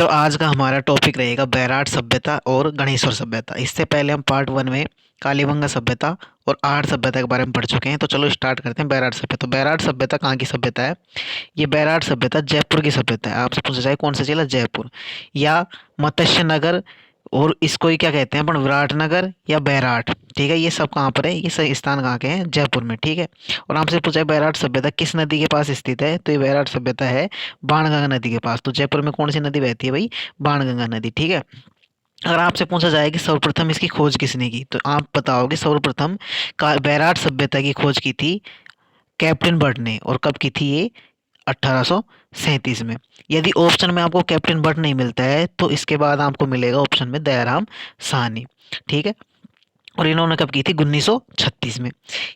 तो आज का हमारा टॉपिक रहेगा बैराट सभ्यता और गणेश्वर सभ्यता। इससे पहले हम पार्ट वन में कालीबंगा सभ्यता और आहट सभ्यता के बारे में पढ़ चुके हैं। तो चलो स्टार्ट करते हैं बैराट सभ्यता। तो बैराट सभ्यता कहाँ की सभ्यता है? ये बैराट सभ्यता जयपुर की सभ्यता है। आपसे पूछा जाए कौन सा जिला? जयपुर या मत्स्य नगर, और इसको ही क्या कहते हैं अपन? विराटनगर या बैराट। ठीक है, ये सब कहाँ पर है? ये सही स्थान कहाँ के हैं? जयपुर में। ठीक है, और आपसे पूछा है बैराट सभ्यता किस नदी के पास स्थित है? तो ये बैराट सभ्यता है बाणगंगा नदी के पास। तो जयपुर में कौन सी नदी बहती है भाई? बाणगंगा नदी। ठीक है, अगर आपसे पूछा जाए कि सर्वप्रथम इसकी खोज किसने की, तो आप बताओगे सर्वप्रथम बैराट सभ्यता की खोज की थी कैप्टन बर्ड ने। और कब की थी ये? 1837 में। यदि ऑप्शन में आपको कैप्टन बर्ड नहीं मिलता है तो इसके बाद आपको मिलेगा ऑप्शन में दयाराम साहनी। ठीक है, और इन्होंने कब की थी? 1936 में।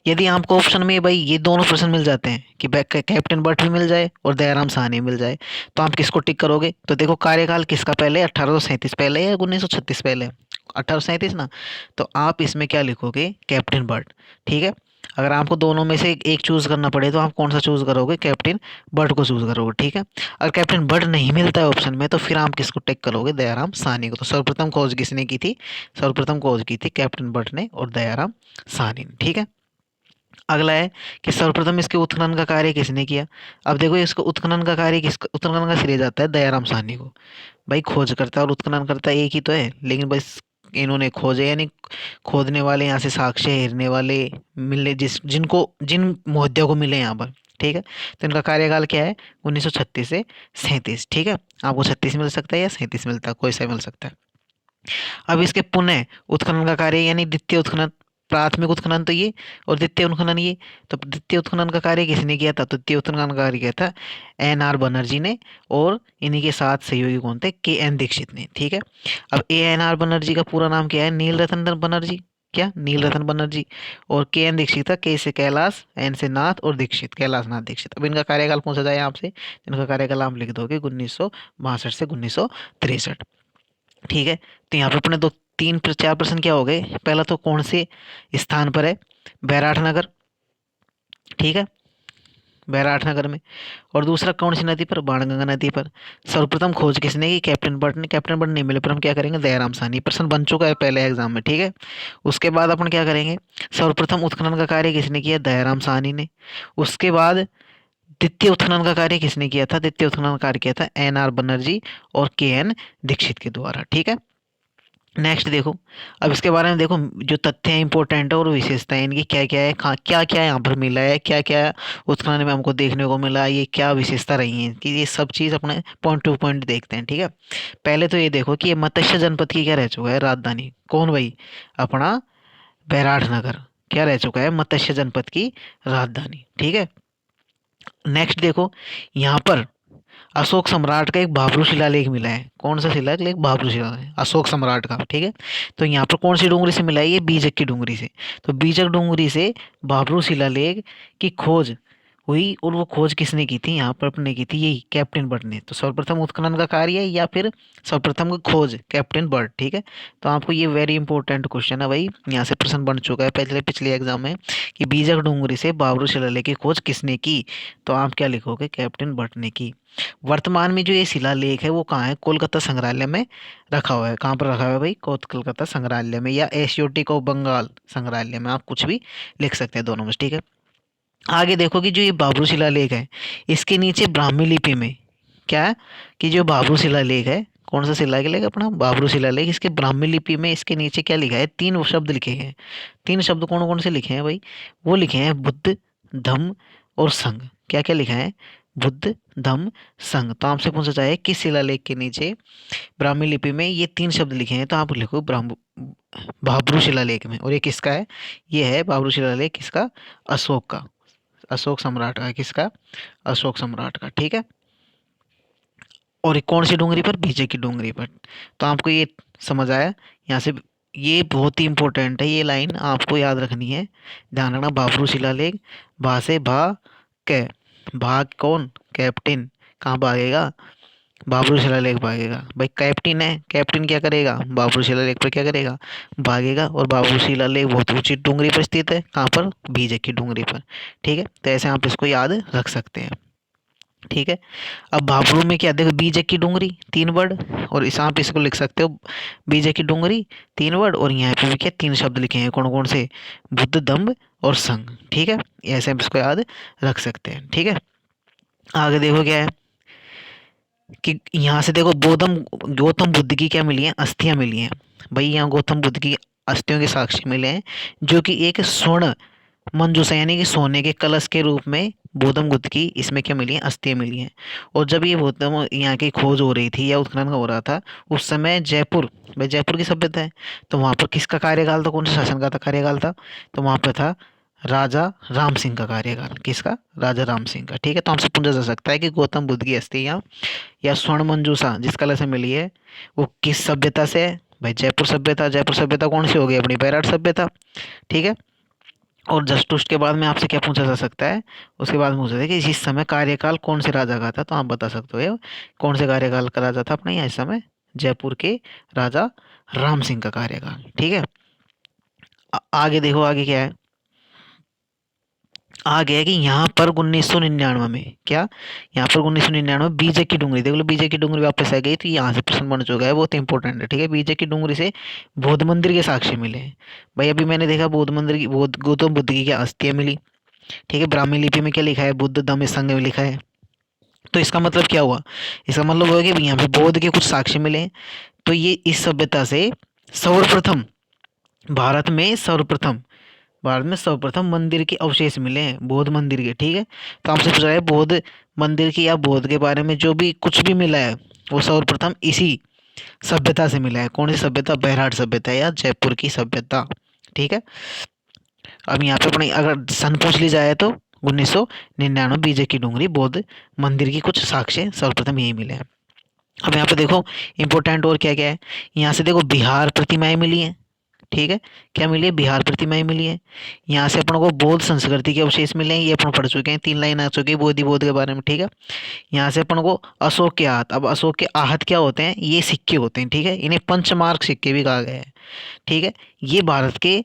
यदि आपको ऑप्शन में भाई ये दोनों प्रश्न मिल जाते हैं कि कैप्टन बर्ड भी मिल जाए और दयाराम साहनी मिल जाए, तो आप किसको टिक करोगे? तो देखो कार्यकाल किसका पहले? 1837 पहले या 1936 पहले? 1837 ना। तो आप इसमें क्या लिखोगे? Captain bird. ठीक है, अगर आपको दोनों में से एक चूज करना पड़े तो आप कौन सा चूज करोगे? कैप्टन बर्ड को चूज करोगे। ठीक है, अगर कैप्टन बर्ड नहीं मिलता है ऑप्शन में तो फिर आप किसको टिक करोगे? दयाराम साहनी को। तो सर्वप्रथम खोज किसने की थी? सर्वप्रथम खोज की थी कैप्टन बर्ड ने और दयाराम साहनी ने। ठीक है, अगला है कि सर्वप्रथम इसके उत्खनन का कार्य किसने किया? अब देखो इसको उत्खनन का कार्य उत्खनन का श्रेय जाता है दयाराम साहनी को। भाई खोज करता और उत्खनन करता एक ही तो है, लेकिन बस इन्होंने खोजे, यानी खोदने वाले यहाँ से साक्ष्य हेरने वाले मिले, जिन मुहद्दियों को मिले यहाँ पर। ठीक है, तो इनका कार्यकाल क्या है? 1936 से 37। ठीक है, आपको 36 मिल सकता है या 37 मिलता है, कोई सा मिल सकता है। अब इसके पुनः उत्खनन का कार्य यानी द्वितीय उत्खनन, प्राथमिक उत्खनन तो ये और द्वितीय उत्खनन ये। तो द्वितीय उत्खनन का कार्य किसने किया था? तो द्वितीय उत्खनन का कार्य किया था एन आर बनर्जी ने, और इन्हीं के साथ सहयोगी कौन थे? के एन दीक्षित ने। ठीक है, अब ए एन आर बनर्जी का पूरा नाम क्या है? नील रतन बनर्जी। क्या? नील रतन बनर्जी। और के एन दीक्षित था, के से कैलाश, एन से नाथ, और दीक्षित कैलाश नाथ दीक्षित। अब इनका कार्यकाल पूछा जाए आपसे, इनका कार्यकाल आप लिख दोगे 1962 से 1963। ठीक है, तो यहाँ पे अपने दो तीन चार प्रश्न क्या हो गए? पहला तो कौन से स्थान पर है? बैराठ नगर। ठीक है, बैराठ नगर में। और दूसरा कौन सी नदी पर? बाणगंगा नदी पर। सर्वप्रथम खोज किसने की? कैप्टन बर्ड ने। कैप्टन बर्ड नहीं मिले पर हम क्या करेंगे? दयाराम साहनी। प्रश्न बन चुका है पहले एग्जाम में। ठीक है, उसके बाद अपन क्या करेंगे? सर्वप्रथम उत्खनन का कार्य किसने किया? दयाराम साहनी ने। उसके बाद द्वितीय उत्खनन का कार्य किसने किया था? द्वितीय उत्खनन का कार्य किया था एन आर बनर्जी और के एन दीक्षित के द्वारा। ठीक है, नेक्स्ट देखो, अब इसके बारे में देखो जो तथ्य है इंपॉर्टेंट है और विशेषताएं इनकी क्या क्या है, क्या क्या यहाँ पर मिला है, क्या क्या उत्खनन में हमको देखने को मिला, ये क्या विशेषता रही है कि ये सब चीज़ अपने पॉइंट टू पॉइंट देखते हैं। ठीक है, पहले तो ये देखो कि ये मत्स्य जनपद की क्या रह चुका है राजधानी? कौन भाई? अपना बैराठ नगर क्या रह चुका है? मत्स्य जनपद की राजधानी। ठीक है, नेक्स्ट देखो, यहाँ पर अशोक सम्राट का एक भाब्रू शिलालेख मिला है। कौन सा शिलालेख? भाब्रू शिलालेख अशोक सम्राट का। ठीक है, तो यहाँ पर कौन सी डूंगरी से मिला है? ये बीजक की डूंगरी से। तो बीजक डूंगरी से भाब्रू शिलालेख की खोज हुई, और वो खोज किसने की थी? यहाँ पर अपने की थी यही कैप्टन बर्ड ने। तो सर्वप्रथम उत्खनन का कार्य या फिर सर्वप्रथम की खोज कैप्टन बर्ड। ठीक है, तो आपको ये वेरी इंपॉर्टेंट क्वेश्चन है भाई, यहाँ से प्रश्न बन चुका है पहले पिछले एग्जाम में कि बीजक डूंगरी से भाब्रू शिलालेख की खोज किसने की? तो आप क्या लिखोगे? कैप्टन बर्ड ने की। वर्तमान में जो ये शिलालेख है वो कहाँ है? कोलकाता संग्रहालय में रखा हुआ है। कहाँ पर रखा हुआ है भाई? कोलकाता संग्रहालय में या एशियोटिक ऑफ बंगाल संग्रहालय में, आप कुछ भी लिख सकते हैं दोनों में। ठीक है, आगे देखो कि जो ये बाबरू शिलालेख है इसके नीचे ब्राह्मी लिपि में क्या है कि जो बाबरू शिलालेख है, कौन सा शिलालेख? अपना बाबरू शिलालेख। इसके ब्राह्मी लिपि में इसके नीचे क्या लिखा है? तीन शब्द लिखे हैं। तीन शब्द कौन कौन से लिखे हैं भाई? वो लिखे हैं बुद्ध, धम्म और संघ। क्या क्या लिखा है? बुद्ध, धम्म, संघ। तो आपसे पूछा जाए किस शिलालेख के नीचे ब्राह्मी लिपि में ये तीन शब्द लिखे हैं, तो आप लिखो बाबरू शिलालेख में। और ये किसका है? ये है बाबरू शिलालेख किसका? अशोक का, अशोक सम्राट का। किसका? अशोक सम्राट का। ठीक है, और ये कौन सी डूंगरी पर? बीजे की डूंगरी पर। तो आपको ये समझ आया यहाँ से? ये बहुत ही इंपॉर्टेंट है, ये लाइन आपको याद रखनी है। ध्यान रखना, बाबरू शिलालेख, भा से भा कै, भाग कौन? कैप्टन। कहाँ भागेगा? बाबरू शिलालेख भागेगा। भाई कैप्टन है, कैप्टन क्या करेगा? बाबरू शिलालेख पर क्या करेगा? भागेगा। और बाबरू शिलालेख बहुत ऊंची डूंगरी पर स्थित है। कहाँ पर? बीजे की डूंगरी पर। ठीक है, तो ऐसे आप इसको याद रख सकते हैं। ठीक है। अब भाबरू में क्या देखो, बीजे की डूंगरी 3 वर्ड, और इस आप इसको लिख सकते हो बीजे की डूंगरी 3 वर्ड, और यहाँ पे भी क्या 3 शब्द लिखे हैं, कौन कौन से, बुद्ध दम्भ और संघ। ठीक है, ऐसे हम इसको याद रख सकते हैं। ठीक है, आगे देखो क्या है कि यहाँ से देखो बोधम गौतम बुद्ध की क्या मिली है, अस्थियां मिली हैं। भाई यहाँ गौतम बुद्ध की अस्थियों के साक्ष्य मिले हैं, जो कि एक स्वर्ण मंजूषा यानी कि सोने के कलश के रूप में गौतम बुद्ध की इसमें क्या मिली है, अस्थियां मिली हैं। और जब ये गौतम यहाँ की खोज हो रही थी या उत्खनन हो रहा था, उस समय जयपुर, भाई जयपुर की सभ्यता है, तो वहाँ पर किसका कार्यकाल था, कौन से शासन का था कार्यकाल था, तो वहाँ पर था राजा राम सिंह का कार्यकाल। किसका, राजा राम सिंह का। ठीक है, तो हमसे पूछा जा सकता है कि गौतम बुद्ध की अस्थियां या स्वर्ण मंजूषा जिस कला से मिली है वो किस सभ्यता से है। भाई जयपुर सभ्यता। जयपुर सभ्यता कौन सी हो गई, अपनी बैराट सभ्यता। ठीक है, और जस्ट उसके बाद में आपसे क्या पूछा जा सकता है, उसके बाद में पूछा था कि इस समय कार्यकाल कौन से राजा का था, तो आप बता सकते हो ये कौन से कार्यकाल का राजा था अपने यहाँ इस समय, जयपुर के राजा राम सिंह का कार्यकाल। ठीक है, आगे देखो आगे क्या है, आ गया कि यहाँ पर 1999 में क्या, यहाँ पर 1999 बीजे की डूंगरी, देख लो बीजे की डूंगरी वापस आ गई, तो यहाँ से प्रश्न बन चुका है, बहुत इंपॉर्टेंट है। ठीक है, बीजे की डूंगरी से बौद्ध मंदिर के साक्ष्य मिले हैं। भाई अभी मैंने देखा बौद्ध मंदिर की, बौद्ध गौतम बुद्ध की क्या अस्थियां मिली। ठीक है, ब्राह्मी लिपि में क्या लिखा है, बुद्ध धम्म संघ में लिखा है। तो इसका मतलब क्या हुआ, इसका मतलब हुआ कि यहाँ पे बौद्ध के कुछ साक्ष्य मिले हैं। तो ये इस सभ्यता से सर्वप्रथम भारत में सर्वप्रथम भारत में सर्वप्रथम मंदिर के अवशेष मिले हैं, बौद्ध मंदिर के। ठीक है, तो आपसे पूछा है बौद्ध मंदिर की या बौद्ध के बारे में जो भी कुछ भी मिला है वो सर्वप्रथम इसी सभ्यता से मिला है। कौन सी सभ्यता, बैराट सभ्यता या जयपुर की सभ्यता। ठीक है, अब यहाँ पे अपने अगर सन पूछ ली जाए तो 1999 बीजे की डूंगरी बौद्ध मंदिर की कुछ साक्ष्य सर्वप्रथम यही मिले हैं। अब यहाँ पे देखो इंपॉर्टेंट और क्या क्या है, यहाँ से देखो बिहार प्रतिमाएं मिली हैं। ठीक है, क्या मिली है, बिहार प्रतिमाएं मिली है। यहाँ से अपन को बौद्ध संस्कृति के अवशेष मिले हैं, ये अपन पढ़ चुके हैं, 3 लाइन आ चुकी है बोधि बौद्ध के बारे में। ठीक है, यहाँ से अपन को अशोक के आहत, अब अशोक के आहत क्या होते हैं, ये सिक्के होते हैं। ठीक है, इन्हें पंचमार्क सिक्के भी कहा गया है। ठीक है, ये भारत के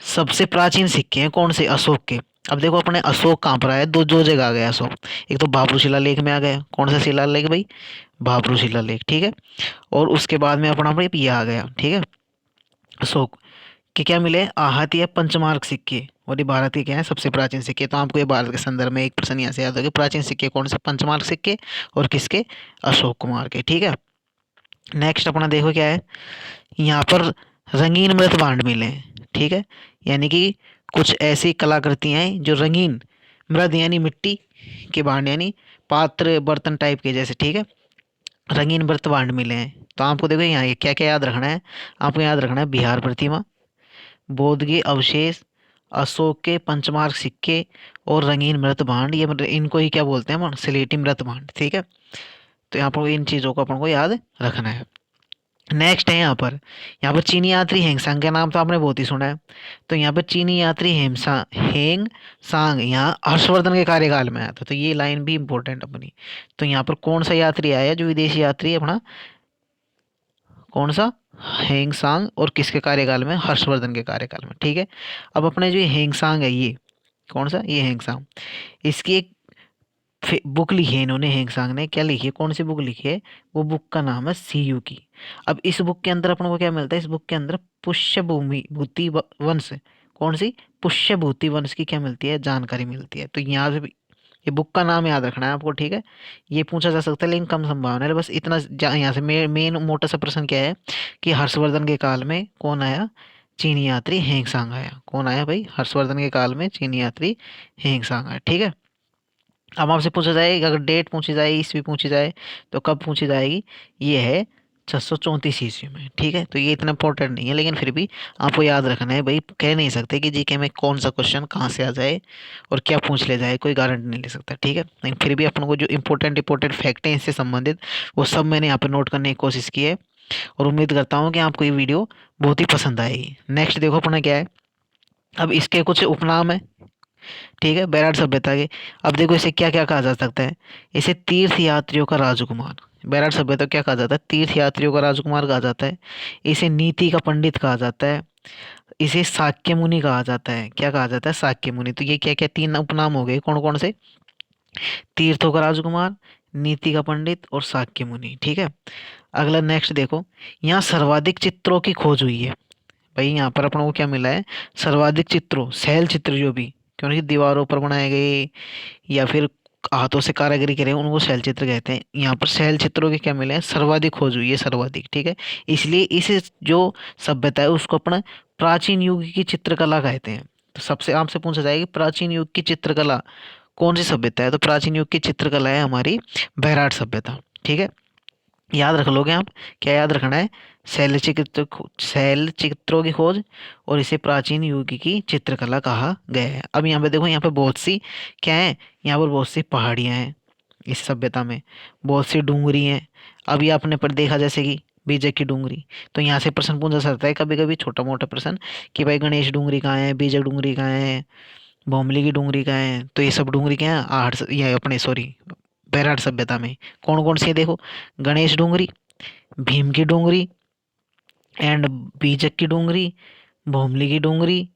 सबसे प्राचीन सिक्के हैं, कौन से, अशोक के। अब देखो अपने अशोक कहाँ पर आया, दो जगह आ गया अशोक, एक तो भाब्रू शिलालेख में आ गया, कौन सा शिलालेख भाई, भाब्रू शिलालेख। ठीक है, और उसके बाद में अपना भाई ये आ गया। ठीक है, अशोक के क्या मिले, आहत या पंचमार्क सिक्के, और ये भारत के क्या है, सबसे प्राचीन सिक्के। तो आपको ये भारत के संदर्भ में एक प्रश्न यहाँ से याद होगा, प्राचीन सिक्के कौन से, पंचमार्क सिक्के, और किसके, अशोक कुमार के। ठीक है, नेक्स्ट अपना देखो क्या है, यहाँ पर रंगीन मृत भांड मिले हैं। ठीक है, यानी कि कुछ ऐसी कलाकृतियाँ हैं जो रंगीन मृद यानी मिट्टी के भांड यानी पात्र बर्तन टाइप के जैसे। ठीक है, रंगीन मृत भांड मिले हैं। तो आपको देखो यहाँ क्या क्या याद रखना है, आपको याद रखना है बिहार प्रतिमा, बौद्ध के अवशेष, अशोक के पंचमार्क सिक्के, और रंगीन मृत भांड, ये मतलब इनको ही क्या बोलते हैं अपन, सिलेटी मृत भांड। ठीक है, तो यहाँ पर इन चीज़ों को अपन को याद रखना है। नेक्स्ट है यहाँ पर चीनी यात्री हेंगसांग का नाम तो आपने बहुत ही सुना है। तो यहाँ पर चीनी यात्री हेमसा हेंग सांग यहाँ हर्षवर्धन के कार्यकाल में आया था, तो ये लाइन भी इंपॉर्टेंट अपनी। तो यहाँ पर कौन सा यात्री आया, जो विदेशी यात्री है अपना, कौन सा, हेंगसांग, और किसके कार्यकाल में, हर्षवर्धन के कार्यकाल में। ठीक है, अब अपने जो हेंगसांग है, ये कौन सा, ये हेंगसांग, इसकी एक बुक लिखी है इन्होंने, हेंगसांग ने क्या लिखी है, कौन सी बुक लिखी है, वो बुक का नाम है सीयू की। अब इस बुक के अंदर अपन को क्या मिलता है, इस बुक के अंदर पुष्य भूमि भूति वंश, कौन सी, पुष्य भूति वंश की क्या मिलती है, जानकारी मिलती है। तो यहाँ से ये बुक का नाम याद रखना है आपको। ठीक है, ये पूछा जा सकता है लेकिन कम संभावना है, बस इतना यहाँ से मेन मोटा सा प्रश्न क्या है कि हर्षवर्धन के काल में कौन आया, चीनी यात्री हेंगसांग आया। कौन आया भाई, हर्षवर्धन के काल में चीनी यात्री हेंगसांग आया। ठीक है, अब आपसे पूछा जाए, अगर डेट पूछी जाए, ईस्वी पूछी जाए, तो कब पूछी जाएगी, ये है 634 ईस्वी में। ठीक है, तो ये इतना इंपॉर्टेंट नहीं है, लेकिन फिर भी आपको याद रखना है भाई, कह नहीं सकते कि जीके में कौन सा क्वेश्चन कहाँ से आ जाए और क्या पूछ ले जाए, कोई गारंटी नहीं ले सकता। ठीक है, लेकिन फिर भी अपन को जो इंपॉर्टेंट इंपॉर्टेंट फैक्ट हैं इससे संबंधित, वो सब मैंने यहाँ पे नोट करने की कोशिश की है, और उम्मीद करता हूँ कि आपको ये वीडियो बहुत ही पसंद आएगी। नेक्स्ट देखो अपना क्या है, अब इसके कुछ उपनाम है। ठीक है, बैराट सभ्यता के। अब देखो इसे क्या क्या कहा जा सकता है, इसे तीर्थ यात्रियों का राजकुमार, बैराट सभ्यता क्या कहा जाता है, तीर्थ यात्रियों का राजकुमार कहा जाता है। इसे नीति का पंडित कहा जाता है। इसे शाक्य मुनि कहा जाता है, क्या कहा जाता है, शाक्य मुनि। तो ये क्या क्या 3 उपनाम हो गए, कौन कौन से, तीर्थों का राजकुमार, नीति का पंडित और शाक्य मुनि। ठीक है। अगला नेक्स्ट देखो, यहाँ सर्वाधिक चित्रों की खोज हुई है। भाई यहाँ पर अपन को क्या मिला है, सर्वाधिक चित्रों, शैल चित्र जो भी, क्योंकि दीवारों पर बनाए गए या फिर हाथों से कारीगरी करे उनको शैल चित्र कहते हैं। यहाँ पर शैल चित्रों के क्या मिले हैं, सर्वाधिक खोज हुई है, सर्वाधिक। ठीक है। इसलिए इस जो सभ्यता है उसको अपना प्राचीन युग की चित्रकला कहते हैं। तो सबसे आपसे पूछा जाएगा कि प्राचीन युग की चित्रकला कौन सी सभ्यता है, तो प्राचीन युग की चित्रकला है हमारी बैराट सभ्यता। ठीक है। याद रख लोगे आप, क्या याद रखना है, शैल चित्रों की खोज और इसे प्राचीन युग की चित्रकला कहा गया है। अब यहाँ पे देखो, यहाँ पे बहुत सी क्या है, यहाँ पर बहुत सी पहाड़ियाँ हैं इस सभ्यता में, बहुत सी डूंगरी हैं। अभी आपने पर देखा जैसे कि बीजक की डूंगरी, तो यहाँ से प्रश्न पूछा सकता है कभी कभी छोटा मोटा प्रश्न कि भाई गणेश डूंगरी कहाँ है, बीजक डूंगरी कहाँ है, भोमली की डूंगरी कहाँ है। तो ये सब डूंगरी क्या है, ये अपने सॉरी बैराट सभ्यता में कौन कौन सी है देखो, गणेश डूंगरी, भीम की डूंगरी एंड बीजक की डूंगरी, भोमली की डूंगरी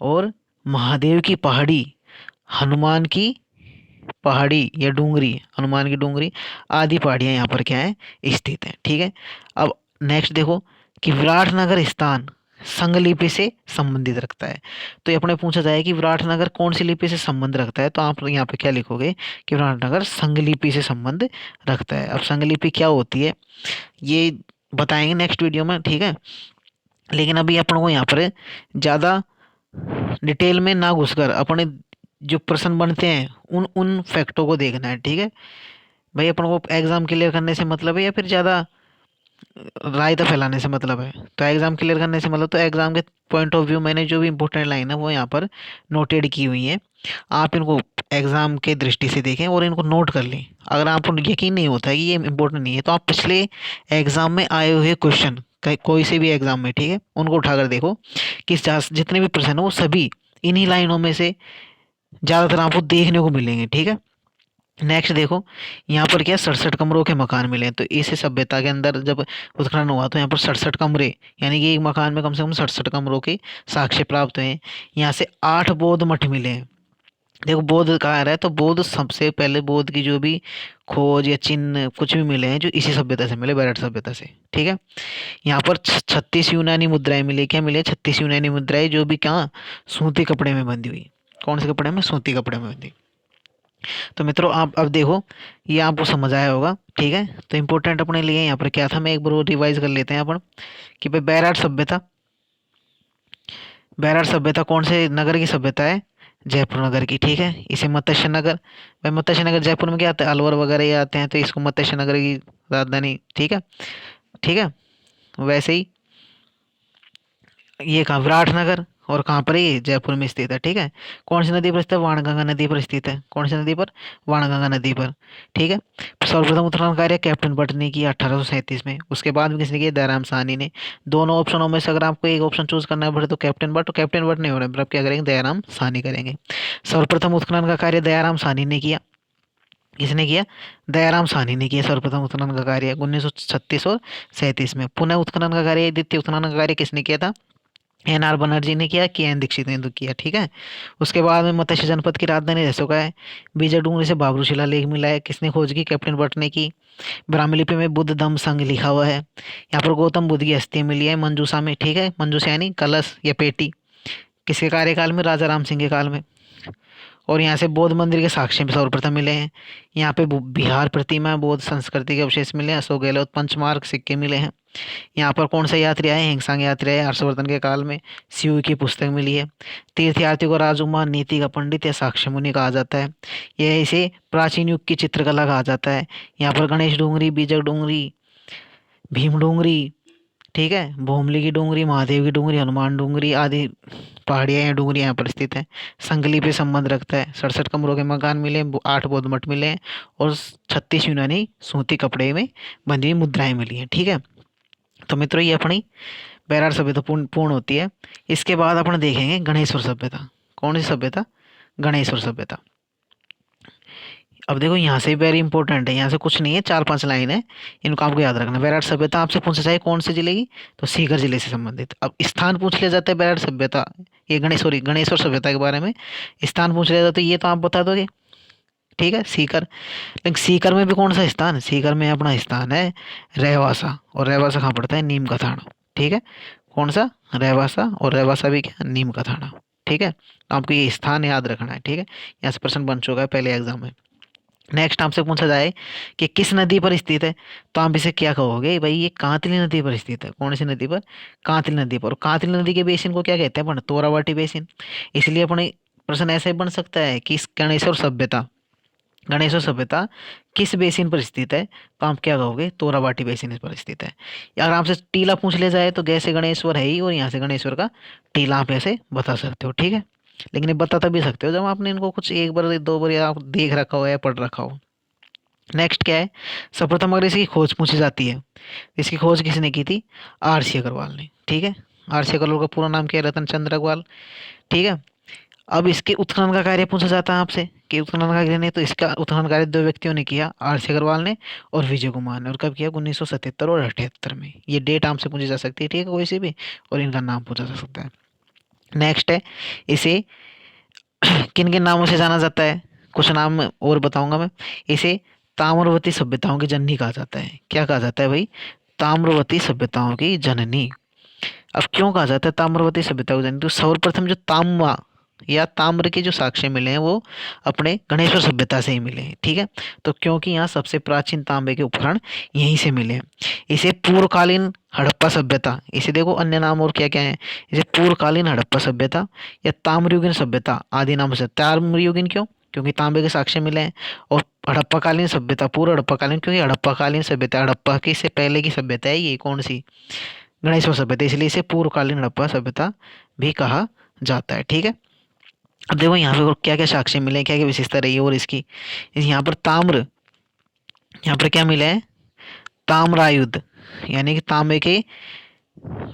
और महादेव की पहाड़ी, हनुमान की पहाड़ी या डूंगरी, हनुमान की डूंगरी आदि पहाड़ियाँ यहाँ पर क्या है, स्थित हैं। ठीक है। अब नेक्स्ट देखो कि विराटनगर स्थान संग लिपि से संबंधित रखता है। तो ये अपने पूछा जाए कि विराटनगर कौन सी लिपि से संबंध रखता है, तो आप यहाँ पे क्या लिखोगे कि विराटनगर संग लिपि से संबंध रखता है। अब संग लिपि क्या होती है ये बताएंगे नेक्स्ट वीडियो में। ठीक है। लेकिन अभी अपन को यहाँ पर ज़्यादा डिटेल में ना घुसकर अपने जो प्रश्न बनते हैं उन उन फैक्टों को देखना है। ठीक है। भाई अपन को एग्जाम क्लियर करने से मतलब है या फिर ज़्यादा रायता फैलाने से मतलब है, तो एग्जाम क्लियर करने से मतलब, तो एग्जाम के पॉइंट ऑफ व्यू मैंने जो भी इंपॉर्टेंट लाइन है वो यहाँ पर नोटेड की हुई है। आप इनको एग्जाम के दृष्टि से देखें और इनको नोट कर लें। अगर आपको यकीन नहीं होता है कि ये इंपॉर्टेंट नहीं है, तो आप पिछले एग्जाम में आए हुए क्वेश्चन कोई से भी एग्जाम में, ठीक है, उनको उठाकर देखो कि जितने भी प्रश्न है वो सभी इन्हीं लाइनों में से ज़्यादातर आपको देखने को मिलेंगे। ठीक है। नेक्स्ट देखो, यहाँ पर क्या 67 कमरों के मकान मिले हैं। तो इस सभ्यता के अंदर जब उत्खनन हुआ तो यहाँ पर 67 कमरे, यानी कि एक मकान में कम से कम 67 कमरों के साक्ष्य प्राप्त हुए हैं। यहाँ से 8 बौद्ध मठ मिले हैं। देखो बौद्ध कहाँ आ रहा है, तो बौद्ध सबसे पहले बौद्ध की जो भी खोज या चिन्ह कुछ भी मिले हैं जो इसी सभ्यता से मिले, बैरठ सभ्यता से। ठीक है। यहाँ पर 36 यूनानी मुद्राएं मिली। क्या मिले, 36 यूनानी मुद्राएं जो भी कहाँ, सूती कपड़े में बंधी हुई। कौन से कपड़े में, सूती कपड़े में बंधी। तो मित्रों आप अब देखो, ये आपको समझ आया होगा। ठीक है। तो इम्पोर्टेंट अपने लिए यहाँ पर क्या था, मैं एक बार रिवाइज कर लेते हैं अपन कि भाई बैराट सभ्यता, बैराट सभ्यता कौन से नगर की सभ्यता है, जयपुर नगर की। ठीक है। इसे मत्स्य नगर, भाई मत्स्य नगर जयपुर में क्या आता है, अलवर वगैरह ये आते हैं, तो इसको मत्स्य नगर की राजधानी। ठीक है। ठीक है। वैसे ही ये कहाँ, विराटनगर, और कहाँ पर ये जयपुर में स्थित है। ठीक है। कौन सी नदी पर स्थित है, वाणगंगा नदी पर स्थित है। कौन सी नदी पर, वाणगंगा नदी पर। ठीक है। सर्वप्रथम उत्खनन कार्य कैप्टन भट्ट ने किया 1837 में। उसके बाद में किसने किया, दयाराम साहनी ने। दोनों ऑप्शनों में से अगर आपको एक ऑप्शन चूज करना पड़े तो कैप्टन भट्ट, तो कैप्टन भट्ट नहीं हो रहे, मतलब क्या करेंगे, दयाराम साहनी करेंगे। सर्वप्रथम उत्खनन का कार्य दयाराम साहनी ने किया। किसने किया, दयाराम साहनी ने किया सर्वप्रथम उत्खनन का कार्य 1936 और 37 में। पुनः उत्खनन का कार्य, द्वितीय उत्खनन का कार्य किसने किया था, एन आर बनर्जी ने किया कि एन दीक्षित ने तो किया। ठीक है। उसके बाद में मत्स्य जनपद की राजधानी रह चुका है। बीजा डूंगरी से बाबरू शिलालेख मिला है, किसने खोज की, कैप्टन भट्ट ने की। ब्राह्मी लिपि में बुद्ध धम्म संघ लिखा हुआ है। यहाँ पर गौतम बुद्ध की अस्थि मिली है मंजूषा में। ठीक है। मंजूषा यानी कलश या पेटी, किसके कार्यकाल में, राजा राम सिंह के काल में। और यहाँ से बौद्ध मंदिर के साक्ष्य भी सर्वप्रथम मिले हैं। यहाँ पे बिहार प्रतिमा, बौद्ध संस्कृति के अवशेष मिले हैं। अशोक गहलोत पंचमार्क सिक्के मिले हैं। यहाँ पर कौन सा यात्री आए, हिंगसांग यात्री आए हर्षवर्धन के काल में। शिव की पुस्तक मिली है। तीर्थयात्री को राजकुमार, नीति का पंडित या साक्ष्य मुनि कहा जाता है। यह इसे प्राचीन युग की चित्रकला कहा जाता है। यहाँ पर गणेश डूंगरी, बीजक डूंगरी, भीम डूंगरी, ठीक है, भोमली की डूंगरी, महादेव की डूंगरी, हनुमान डूंगरी आदि पहाड़ियाँ या डूंगरी यहाँ पर स्थित है। संगली पे संबंध रखता है। 67 कमरों के मकान मिले, 8 बौद्ध मठ मिले हैं और 36 यूनानी सूती कपड़े में बंधी हुई मुद्राएं मिली हैं। ठीक है। तो मित्रों ये अपनी बैराट सभ्यता पूर्ण होती है। इसके बाद अपन देखेंगे गणेश्वर सभ्यता। कौन सी सभ्यता, गणेश्वर सभ्यता। अब देखो यहाँ से वेरी इंपॉर्टेंट है, यहाँ से कुछ नहीं है, 4-5 लाइन है, इनको आपको याद रखना। बैराट सभ्यता आपसे पूछा जाए कौन से जिले की, तो सीकर जिले से संबंधित। अब स्थान पूछ लिया जाता है बैराट सभ्यता, ये गणेश्वर सभ्यता के बारे में स्थान पूछ लिया जाता है, तो ये तो आप बता दोगे। ठीक है, सीकर। लेकिन सीकर में भी कौन सा स्थान, सीकर में अपना स्थान है रहवासा, और रहवासा कहाँ पड़ता है, नीम का थाना। ठीक है, कौन सा, रहवासा, और रहवासा भी क्या, नीम का थाना। ठीक है, तो आपको ये स्थान याद रखना है। ठीक है, यहाँ से प्रश्न बन चुका है पहले एग्जाम में। नेक्स्ट आपसे पूछा जाए कि किस नदी पर स्थित है, तो आप इसे क्या कहोगे, भाई ये कांतली नदी पर स्थित है। कौन सी नदी पर, कांतली नदी पर। और कांतली नदी के बेसिन को क्या कहते हैं अपन, तोराबाटी बेसिन। इसलिए अपने प्रश्न ऐसे बन सकता है कि इस गणेशवर सभ्यता, गणेशवर सभ्यता किस बेसिन पर स्थित है, तो आप क्या कहोगे, तोराबाटी बेसिन पर स्थित है। या अगर आपसे टीला पूछ ले जाए तो गैसे गणेश्वर है ही, और यहाँ से गणेश्वर का टीला आप ऐसे बता सकते हो। ठीक है, लेकिन ये बता तभी सकते हो जब आपने इनको कुछ एक बार दो बार या आप देख रखा हो या पढ़ रखा हो। नेक्स्ट क्या है, सर्वप्रथम अगर इसकी खोज पूछी जाती है, इसकी खोज किसने की थी, आर सी अग्रवाल ने। ठीक है, आर सी अग्रवाल का पूरा नाम क्या है, रतन चंद्र अग्रवाल। ठीक है, अब इसके उत्खनन का कार्य पूछा जाता है आपसे कि उत्खनन का कार्य नहीं, तो इसका उत्खनन कार्य दो व्यक्तियों ने किया, आर सी अग्रवाल ने और विजय कुमार ने। और कब किया, 1977 और 78 में। ये डेट आपसे पूछी जा सकती है, ठीक है, कोई से भी, और इनका नाम पूछा जा सकता है। नेक्स्ट है, इसे किन किन नामों से जाना जाता है, कुछ नाम और बताऊंगा मैं। इसे ताम्रवती सभ्यताओं की जननी कहा जाता है। क्या कहा जाता है भाई, ताम्रवती सभ्यताओं की जननी। अब क्यों कहा जाता है ताम्रवती सभ्यता को जननी, तो सर्वप्रथम जो तांबा या ताम्र के जो साक्ष्य मिले हैं वो अपने गणेश्वर सभ्यता से ही मिले हैं। ठीक है, तो क्योंकि यहाँ सबसे प्राचीन तांबे के उपकरण यहीं से मिले हैं। इसे पूर्वकालीन हड़प्पा सभ्यता, इसे देखो अन्य नाम और क्या क्या है, इसे पूर्वकालीन हड़प्पा सभ्यता या ताम्रयुगीन सभ्यता आदि नामों से। ताम्रयुगीन क्यों, क्योंकि तांबे के साक्ष्य मिले हैं। और हड़प्पाकालीन सभ्यता, पूर्व हड़प्पाकालीन, क्योंकि हड़प्पाकालीन सभ्यता, हड़प्पा की से पहले की सभ्यता है ये, कौन सी, गणेशवर सभ्यता, इसलिए इसे पूर्वकालीन हड़प्पा सभ्यता भी कहा जाता है। ठीक है, अब देखो यहाँ पे क्या क्या साक्ष्य मिले, क्या क्या विशेषता रही है और इसकी, यहाँ पर ताम्र, यहाँ पर क्या मिला है, ताम्रायुध, यानी कि तांबे के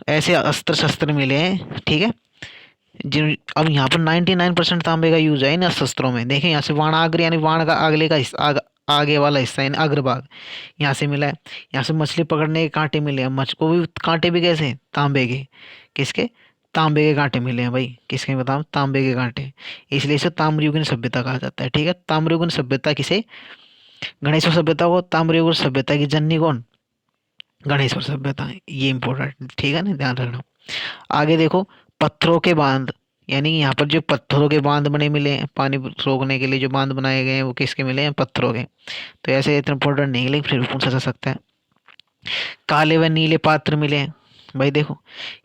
ऐसे अस्त्र शस्त्र मिले हैं। ठीक है, जिन अब यहाँ पर 99% तांबे का यूज है इन शस्त्रों में। देखें यहाँ से वाणाग्र, यानी वाण का अगले का हिस्सा, आगे वाला हिस्सा यानी अग्रभाग, यहाँ से मिला है। यहाँ से मछली पकड़ने के कांटे मिले हैं, मछ को भी कांटे भी कैसे, तांबे के, किसके, तांबे के कांटे मिले हैं भाई, किसके बताओ, तांबे के कांटे। इसलिए इसे ताम्रयुगीन सभ्यता कहा जाता है। ठीक है, ताम्रयुगीन सभ्यता किसे, गणेशवर सभ्यता को, ताम्रयुगीन सभ्यता की जननी कौन, गणेशवर सभ्यता। ये इंपॉर्टेंट, ठीक है ना, ध्यान रखना। आगे देखो, पत्थरों के बांध, यानी यहाँ पर जो पत्थरों के बांध बने मिले हैं, पानी रोकने के लिए जो बांध बनाए गए हैं वो किसके मिले हैं, पत्थरों के। तो ऐसे इतना इंपॉर्टेंट नहीं है, लेकिन फिर भी पूछा जा सकता है। काले व नीले पात्र मिले हैं, भाई देखो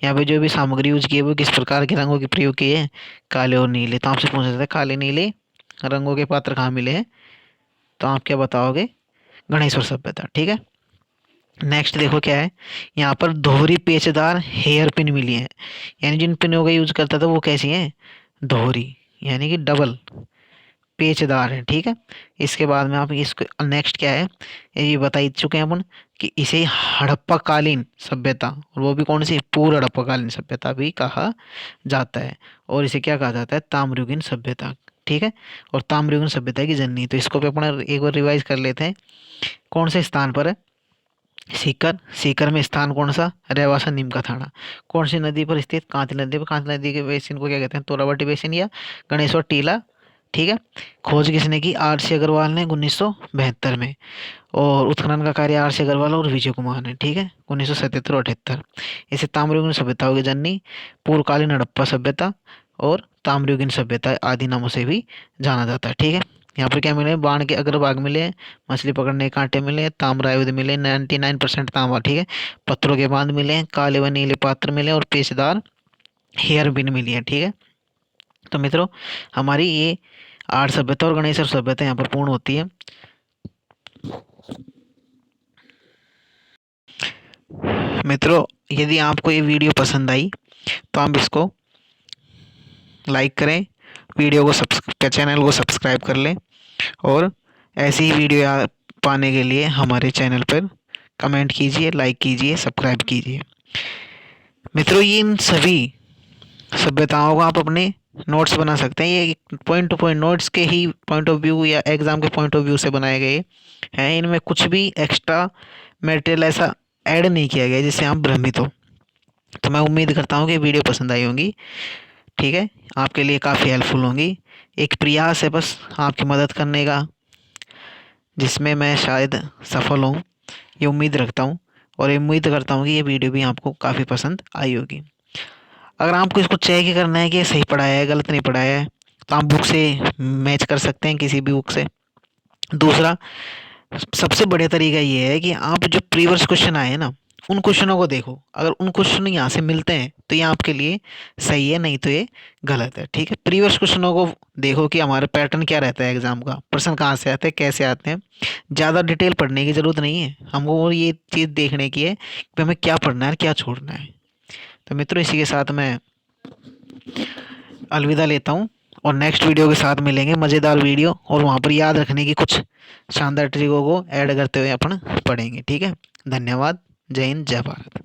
यहाँ पे जो भी सामग्री यूज की है वो किस प्रकार के रंगों के प्रयोग किए हैं, काले और नीले। तो आपसे पूछा जाता है काले नीले रंगों के पात्र कहाँ मिले हैं, तो आप क्या बताओगे, गणेशवर सभ्यता। ठीक है, नेक्स्ट देखो क्या है, यहाँ पर दोहरी पेचदार हेयर पिन मिली है, यानी जिन पिनों का यूज करता था वो कैसी है, दोहरी, यानी कि डबल पेचदार है। ठीक है, इसके बाद में आप इसको नेक्स्ट क्या है, ये बता ही चुके हैं अपन कि इसे हड़प्पाकालीन सभ्यता, और वो भी कौन सी, पूर्व हड़प्पाकालीन सभ्यता भी कहा जाता है। और इसे क्या कहा जाता है, ताम्रयुगीन सभ्यता। ठीक है, और ताम्रयुगीन सभ्यता की जननी। तो इसको भी अपन एक बार रिवाइज कर लेते हैं, कौन से स्थान पर है, सीकर, सीकर में स्थान कौन सा, रेवासा, नीम का थाना। कौन सी नदी पर स्थित, कांतली नदी पर। कांतली नदी के बेसिन को क्या कहते हैं, तोराबाटी बेसिन या गणेशवर टीला। ठीक है, खोज किसने की, आर सी अग्रवाल ने 1972 में। और उत्खनन का कार्य आर सी अग्रवाल और विजय कुमार ने। ठीक है, 1977 और 78। इसे ताम्रयुगीन सभ्यताओं की जननी, पूर्वकालीन हड़प्पा सभ्यता और ताम्रयुगीन सभ्यता आदि नामों से भी जाना जाता है। ठीक है, यहाँ पर क्या मिले, बाण के अग्रभाग मिले, मछली पकड़ने के कांटे मिले, ताम्रायुध मिले 99% तांबा। ठीक है, पत्थरों के बांध मिले, काले व नीले पात्र मिले और पेचदार हेयर पिन मिली है। ठीक है, तो मित्रों हमारी ये आर्ट सभ्यता और गणेश सभ्यता यहाँ पर पूर्ण होती है। मित्रों यदि आपको ये वीडियो पसंद आई तो आप इसको लाइक करें, वीडियो को चैनल को सब्सक्राइब कर लें, और ऐसी ही वीडियो पाने के लिए हमारे चैनल पर कमेंट कीजिए, लाइक कीजिए, सब्सक्राइब कीजिए। मित्रों ये इन सभी सभ्यताओं को आप अपने नोट्स बना सकते हैं, ये पॉइंट टू पॉइंट नोट्स के ही पॉइंट ऑफ व्यू या एग्जाम के पॉइंट ऑफ व्यू से बनाए गए हैं। इनमें कुछ भी एक्स्ट्रा मटेरियल ऐसा ऐड नहीं किया गया जिससे आप भ्रमित हो। तो मैं उम्मीद करता हूँ कि वीडियो पसंद आई होंगी। ठीक है, आपके लिए काफ़ी हेल्पफुल होंगी। एक प्रयास है बस आपकी मदद करने का, जिसमें मैं शायद सफल हूँ, ये उम्मीद रखता हूँ। और उम्मीद करता हूँ कि ये वीडियो भी आपको काफ़ी पसंद आई होगी। अगर आपको इसको चेक ही करना है कि ये सही पढ़ाया है गलत नहीं पढ़ाया है, तो आप बुक से मैच कर सकते हैं, किसी भी बुक से। दूसरा, सबसे बढ़िया तरीका ये है कि आप जो प्रीवियस क्वेश्चन आए हैं ना, उन क्वेश्चनों को देखो। अगर उन क्वेश्चन यहाँ से मिलते हैं तो ये आपके लिए सही है, नहीं तो ये गलत है। ठीक है, प्रीवियस क्वेश्चनों को देखो कि हमारा पैटर्न क्या रहता है, एग्जाम का प्रश्न कहाँ से आते हैं, कैसे आते हैं। ज़्यादा डिटेल पढ़ने की ज़रूरत नहीं है हमको, और ये चीज़ देखने की है कि हमें क्या पढ़ना है और क्या छोड़ना है। तो मित्रों, इसी के साथ मैं अलविदा लेता हूँ, और नेक्स्ट वीडियो के साथ मिलेंगे, मज़ेदार वीडियो, और वहाँ पर याद रखने की कुछ शानदार ट्रिकों को ऐड करते हुए अपन पढ़ेंगे। ठीक है, धन्यवाद। जय हिंद, जय भारत।